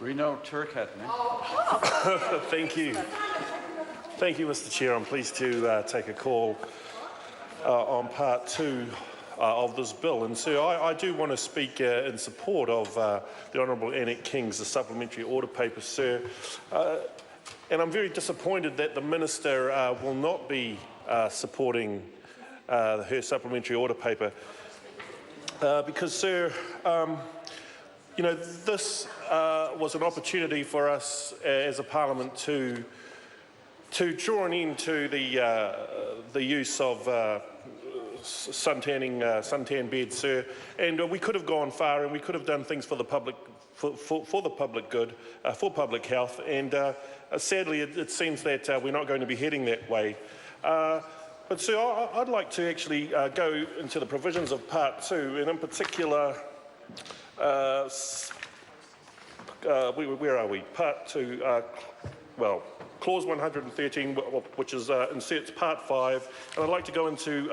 Reno Turcat. Thank you. Thank you, Mr. Chair. I'm pleased to take a call on part two of this bill. And so I do want to speak in support of the Honourable Annette King's supplementary order paper, sir. And I'm very disappointed that the Minister will not be supporting her supplementary order paper because, sir, you know, this was an opportunity for us as a Parliament to draw an end to the use of suntan beds, sir. And we could have gone far, and we could have done things for the public, for the public good, for public health. And sadly, it seems that we're not going to be heading that way. But sir, I'd like to actually go into the provisions of Part 2, and in particular, where are we? Part 2, well, Clause 113, which is inserts Part 5, and I'd like to go into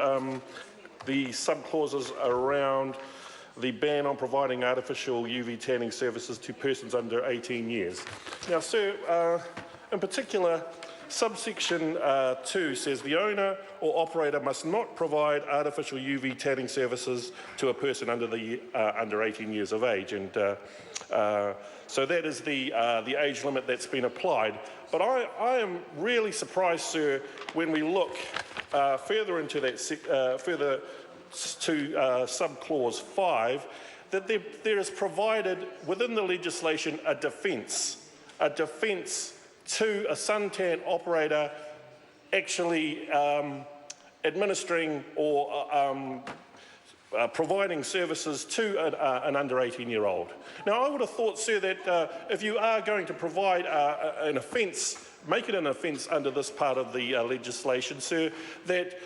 the subclauses around the ban on providing artificial UV tanning services to persons under 18 years. Now, sir, in particular, subsection 2 says the owner or operator must not provide artificial UV tanning services to a person under 18 years of age, and so that is the age limit that's been applied. But I am really surprised, sir, when we look further into that, further to subclause 5, that there is provided within the legislation a defence to a suntan operator actually administering or providing services to an under 18-year-old. Now, I would have thought, sir, that if you are going to provide an offence, make it an offence under this part of the legislation, sir, that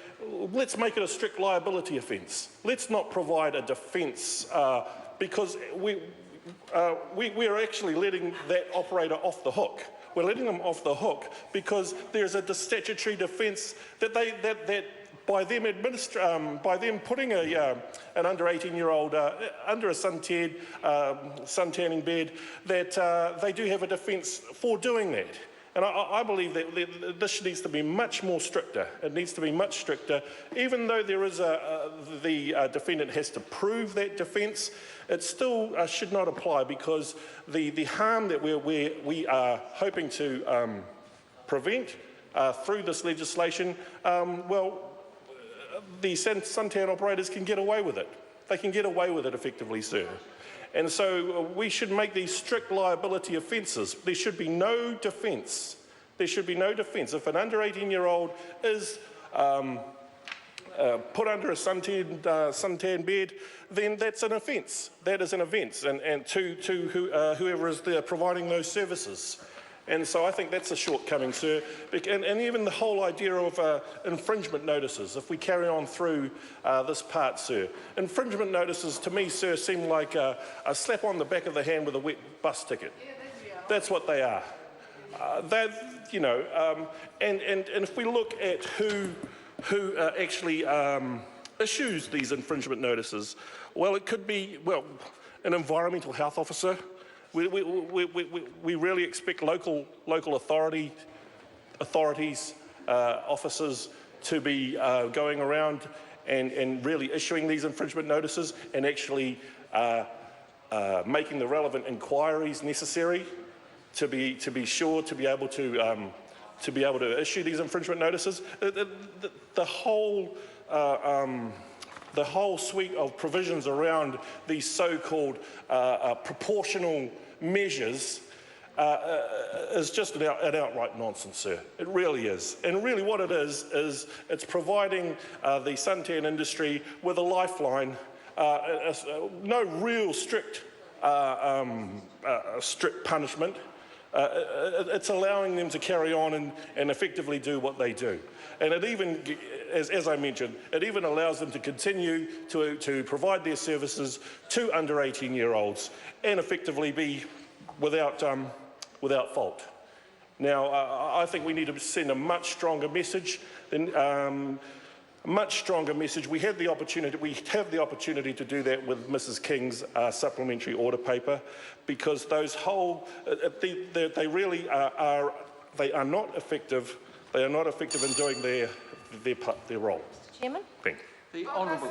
let's make it a strict liability offence. Let's not provide a defence because we are actually letting that operator off the hook. We're letting them off the hook because there's a statutory defence that by them putting an under 18-year-old under a suntanning bed, that they do have a defence for doing that. And I believe that this needs to be much more stricter. It needs to be much stricter. Even though there is the defendant has to prove that defence, it still should not apply because the harm that we are hoping to prevent through this legislation, well, the suntan operators can get away with it. They can get away with it effectively, sir. And so we should make these strict liability offences. There should be no defence. There should be no defence. If an under 18-year-old is put under a suntan bed, then that's an offence. That is an offence, and to whoever is there providing those services. And so I think that's a shortcoming, sir. And even the whole idea of infringement notices, if we carry on through this part, sir. Infringement notices, to me, sir, seem like a slap on the back of the hand with a wet bus ticket. That's what they are. You know, and if we look at who actually issues these infringement notices, well, it could be, well, an environmental health officer. We really expect local authorities, officers to be going around and really issuing these infringement notices and actually making the relevant inquiries necessary to be sure to be able to issue these infringement notices. The whole suite of provisions around these so-called proportional measures is just an outright nonsense, sir. It really is. And really what it is it's providing the suntan industry with a lifeline, no real strict punishment. It's allowing them to carry on and effectively do what they do. And it even, as I mentioned, it even allows them to continue to provide their services to under 18-year-olds and effectively be without fault. Now, I think we need to send a much stronger message than much stronger message. We have the opportunity to do that with Mrs. King's supplementary order paper, because those whole, they really are not effective. They are not effective in doing their role. Chairman? Thank you. The Honourable